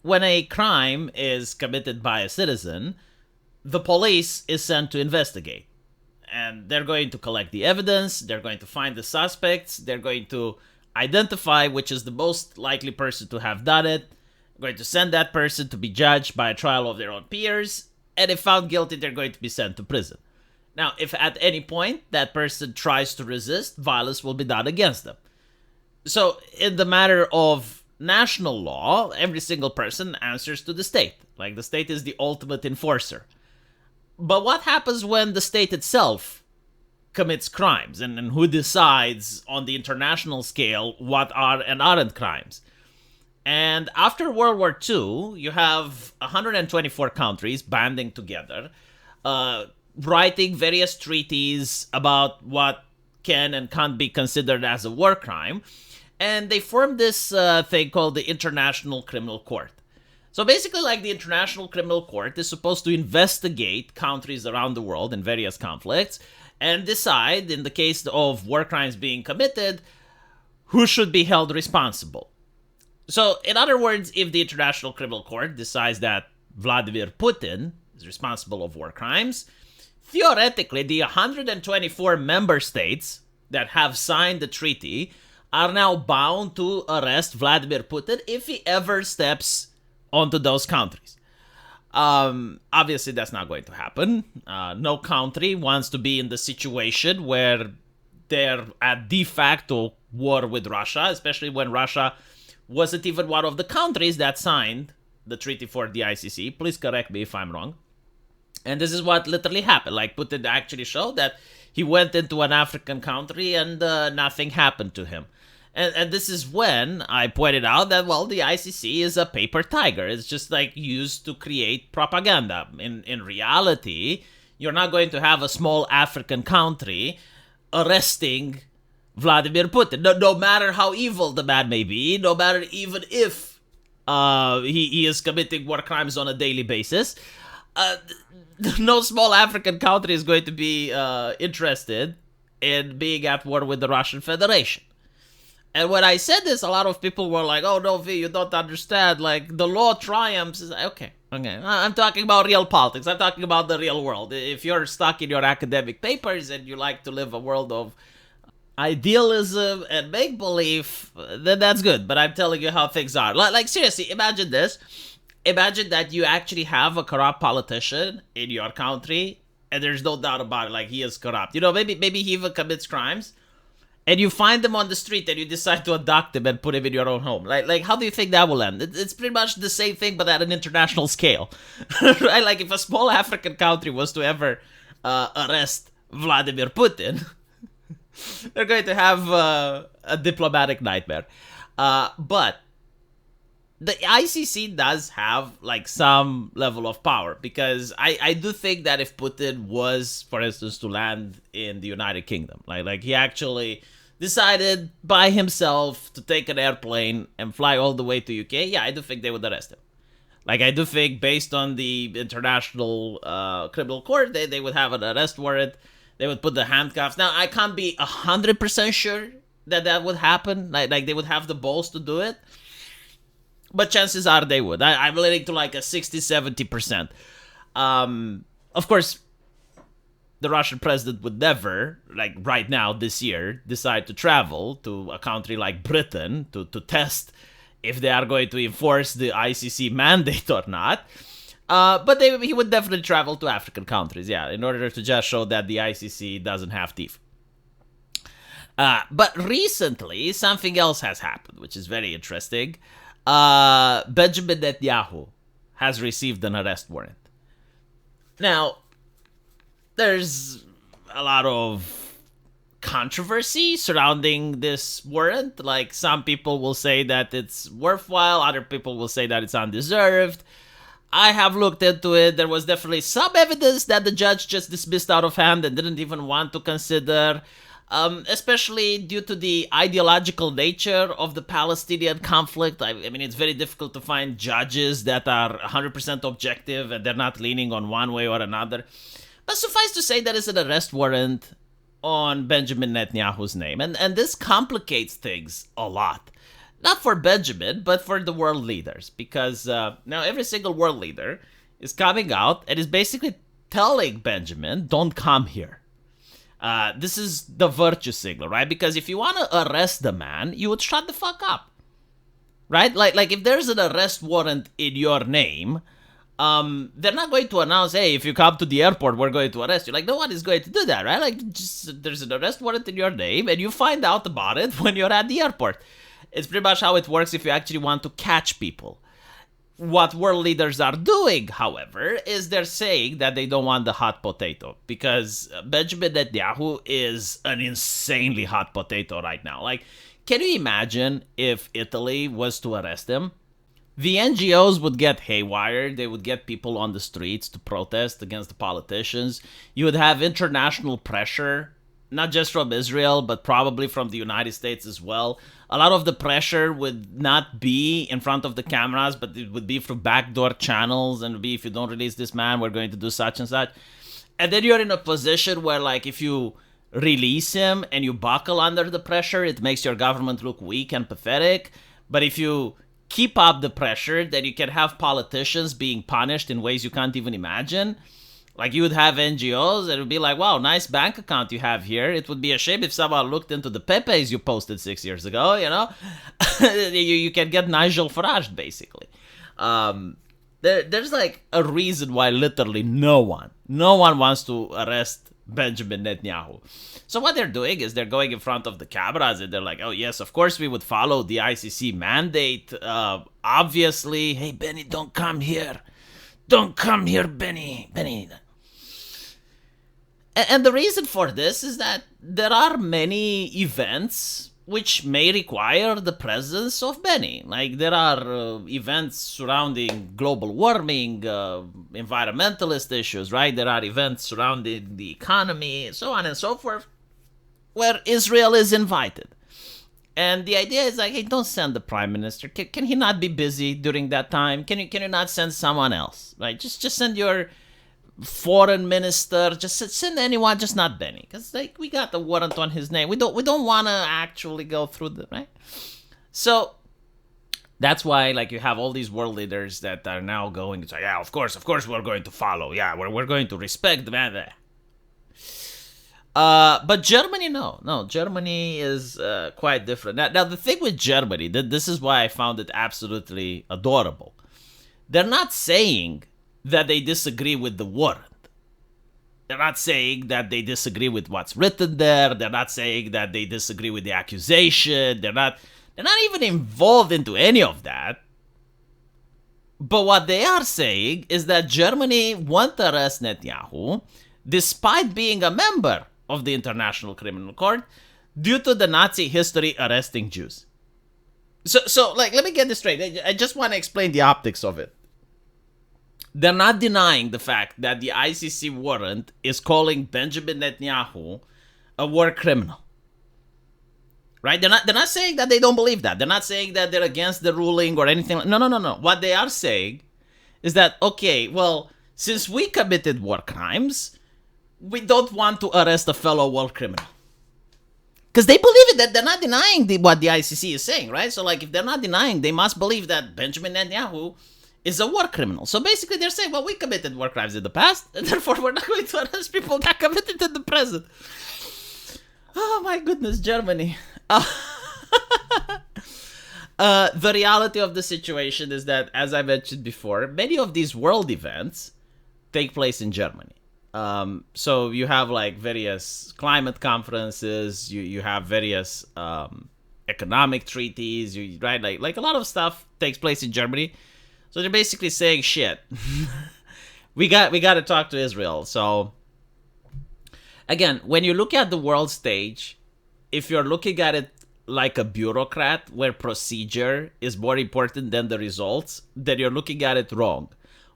when a crime is committed by a citizen, the police is sent to investigate. And they're going to collect the evidence, they're going to find the suspects, they're going to identify which is the most likely person to have done it, they're going to send that person to be judged by a trial of their own peers, and if found guilty, they're going to be sent to prison. Now, if at any point that person tries to resist, violence will be done against them. So, in the matter of national law, every single person answers to the state. Like, the state is the ultimate enforcer. But what happens when the state itself commits crimes? And who decides on the international scale what are and aren't crimes? And after World War II, you have 124 countries banding together, writing various treaties about what can and can't be considered as a war crime. And they formed this thing called the International Criminal Court. So basically, like, the International Criminal Court is supposed to investigate countries around the world in various conflicts and decide, in the case of war crimes being committed, who should be held responsible. So, in other words, if the International Criminal Court decides that Vladimir Putin is responsible of war crimes, theoretically, the 124 member states that have signed the treaty are now bound to arrest Vladimir Putin if he ever steps onto those countries. Obviously, that's not going to happen. No country wants to be in the situation where they're at de facto war with Russia, especially when Russia wasn't even one of the countries that signed the treaty for the ICC. Please correct me if I'm wrong. And this is what literally happened. Like, Putin actually showed that he went into an African country and nothing happened to him. And this is when I pointed out that, well, the ICC is a paper tiger. It's just like used to create propaganda. In reality, you're not going to have a small African country arresting Vladimir Putin. No matter how evil the man may be, no matter even if he is committing war crimes on a daily basis, no small African country is going to be interested in being at war with the Russian Federation. And when I said this, a lot of people were like, oh, no, V, you don't understand. Like, the law triumphs. Okay. I'm talking about real politics. I'm talking about the real world. If you're stuck in your academic papers and you like to live a world of idealism and make-believe, then that's good. But I'm telling you how things are. Like, seriously, imagine this. Imagine that you actually have a corrupt politician in your country, and there's no doubt about it. Like, he is corrupt. You know, maybe he even commits crimes. And you find them on the street and you decide to adopt him and put him in your own home. Like how do you think that will end? It's pretty much the same thing, but at an international scale. Right? Like, if a small African country was to ever arrest Vladimir Putin, they're going to have a diplomatic nightmare. But the ICC does have, like, some level of power, because I do think that if Putin was, for instance, to land in the United Kingdom, like he actually decided by himself to take an airplane and fly all the way to UK, yeah, I do think they would arrest him. Like, I do think, based on the International Criminal Court, they would have an arrest warrant. They would put the handcuffs. Now, I can't be 100% sure that would happen. Like they would have the balls to do it. But chances are they would. I'm leaning to like a 60-70%. Of course, the Russian president would never, like right now, this year, decide to travel to a country like Britain to test if they are going to enforce the ICC mandate or not. But he would definitely travel to African countries, yeah, in order to just show that the ICC doesn't have teeth. But recently, something else has happened, which is very interesting. Benjamin Netanyahu has received an arrest warrant. Now, there's a lot of controversy surrounding this warrant. Like, some people will say that it's worthwhile, other people will say that it's undeserved. I have looked into it. There was definitely some evidence that the judge just dismissed out of hand and didn't even want to consider. Especially due to the ideological nature of the Palestinian conflict. I mean, it's very difficult to find judges that are 100% objective and they're not leaning on one way or another. But suffice to say, there is an arrest warrant on Benjamin Netanyahu's name. And this complicates things a lot. Not for Benjamin, but for the world leaders. Because now every single world leader is coming out and is basically telling Benjamin, don't come here. This is the virtue signal, right? Because if you want to arrest the man, you would shut the fuck up. Right? Like if there's an arrest warrant in your name, they're not going to announce, hey, if you come to the airport, we're going to arrest you. Like, no one is going to do that, right? Like, just there's an arrest warrant in your name, and you find out about it when you're at the airport. It's pretty much how it works if you actually want to catch people. What world leaders are doing, however, is they're saying that they don't want the hot potato, because Benjamin Netanyahu is an insanely hot potato right now. Like, can you imagine if Italy was to arrest him? The NGOs would get haywire. They would get people on the streets to protest against the politicians. You would have international pressure, not just from Israel, but probably from the United States as well. A lot of the pressure would not be in front of the cameras, but it would be through backdoor channels, and it would be, if you don't release this man, we're going to do such and such. And then you're in a position where, like, if you release him and you buckle under the pressure, it makes your government look weak and pathetic. But if you keep up the pressure, then you can have politicians being punished in ways you can't even imagine. Like, you would have NGOs that would be like, wow, nice bank account you have here. It would be a shame if someone looked into the Pepes you posted 6 years ago, you know? you can get Nigel Farage, basically. There's like a reason why literally no one wants to arrest Benjamin Netanyahu. So what they're doing is they're going in front of the cameras and they're like, oh yes, of course we would follow the ICC mandate. Obviously, hey, Benny, don't come here. Don't come here, Benny. And the reason for this is that there are many events which may require the presence of Benny. Like, there are events surrounding global warming, environmentalist issues, right? There are events surrounding the economy, so on and so forth, where Israel is invited. And the idea is like, hey, don't send the prime minister. Can he not be busy during that time? Can you not send someone else, right? Just send your foreign minister. Just send anyone, just not Benny, because like we got the warrant on his name. We don't want to actually go through the right. So that's why, like, you have all these world leaders that are now going to say, yeah, of course we're going to follow. Yeah, we're going to respect the man there. But Germany, no, Germany is quite different. Now, the thing with Germany, this is why I found it absolutely adorable. They're not saying that they disagree with the warrant. They're not saying that they disagree with what's written there. They're not saying that they disagree with the accusation. They're not even involved into any of that. But what they are saying is that Germany won't arrest Netanyahu, despite being a member of the International Criminal Court, due to the Nazi history arresting Jews. So like, let me get this straight. I just want to explain the optics of it. They're not denying the fact that the ICC warrant is calling Benjamin Netanyahu a war criminal. Right? They're not saying that they don't believe that. They're not saying that they're against the ruling or anything. No. What they are saying is that, okay, well, since we committed war crimes, we don't want to arrest a fellow war criminal. Because they believe it, that they're not denying what the ICC is saying, right? So, like, if they're not denying, they must believe that Benjamin Netanyahu is a war criminal. So basically they're saying, well, we committed war crimes in the past, and therefore we're not going to arrest people that committed in the present. Oh my goodness, Germany. The reality of the situation is that, as I mentioned before, many of these world events take place in Germany. So you have like various climate conferences, you have various economic treaties, right? Like a lot of stuff takes place in Germany. So they're basically saying, shit, we got to talk to Israel. So again, when you look at the world stage, if you're looking at it like a bureaucrat where procedure is more important than the results, then you're looking at it wrong.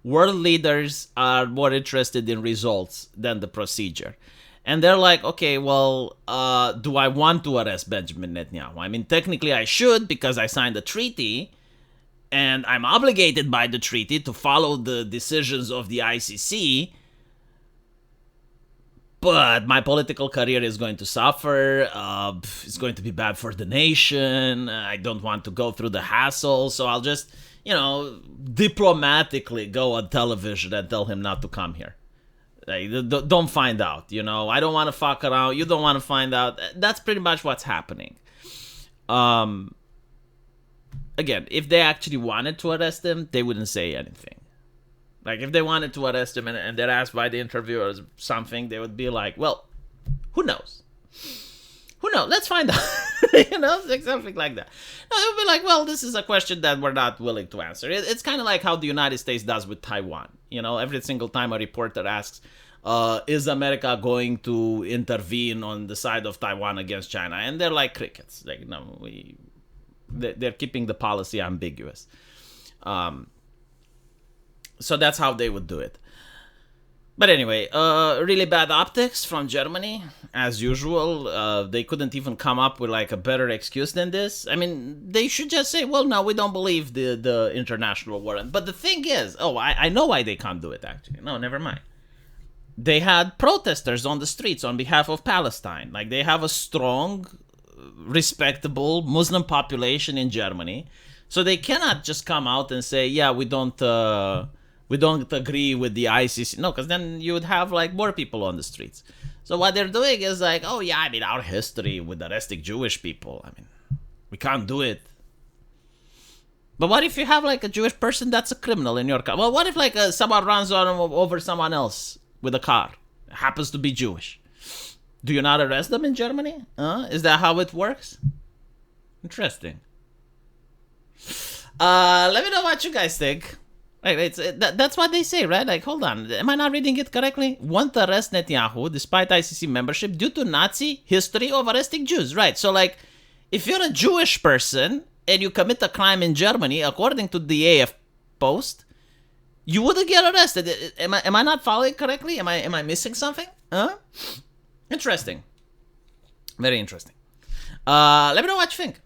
World leaders are more interested in results than the procedure. And they're like, okay, well, do I want to arrest Benjamin Netanyahu? I mean, technically I should, because I signed a treaty, and I'm obligated by the treaty to follow the decisions of the ICC. but my political career is going to suffer. It's going to be bad for the nation. I don't want to go through the hassle, so I'll just, diplomatically go on television and tell him not to come here. Like, don't find out, I don't want to fuck around. You don't want to find out. That's pretty much what's happening. Again, if they actually wanted to arrest him, they wouldn't say anything. Like, if they wanted to arrest him and they're asked by the interviewer or something, they would be like, well, who knows? Who knows? Let's find out. Like something like that. No, it would be like, well, this is a question that we're not willing to answer. It's kind of like how the United States does with Taiwan. Every single time a reporter asks, is America going to intervene on the side of Taiwan against China? And they're like crickets. Like, no, they're keeping the policy ambiguous. So that's how they would do it. But anyway, really bad optics from Germany, as usual. They couldn't even come up with like a better excuse than this. I mean, they should just say, well, no, we don't believe the international warrant. But the thing is, I know why they can't do it, actually. No, never mind. They had protesters on the streets on behalf of Palestine. Like, they have a strong, respectable Muslim population in Germany. So they cannot just come out and say, yeah, we don't agree with the ICC. No, because then you would have like more people on the streets. So what they're doing is like, oh yeah, I mean, our history with arresting Jewish people. I mean, we can't do it. But what if you have like a Jewish person that's a criminal in your car? Well, what if like someone runs over someone else with a car, happens to be Jewish? Do you not arrest them in Germany? Is that how it works? Interesting. Let me know what you guys think. Right, that's what they say, right? Like, hold on. Am I not reading it correctly? Want to arrest Netanyahu despite ICC membership due to Nazi history of arresting Jews. Right, so like, if you're a Jewish person and you commit a crime in Germany, according to the AF Post, you wouldn't get arrested. Am I not following correctly? Am I missing something? Interesting. Very interesting. Let me know what you think.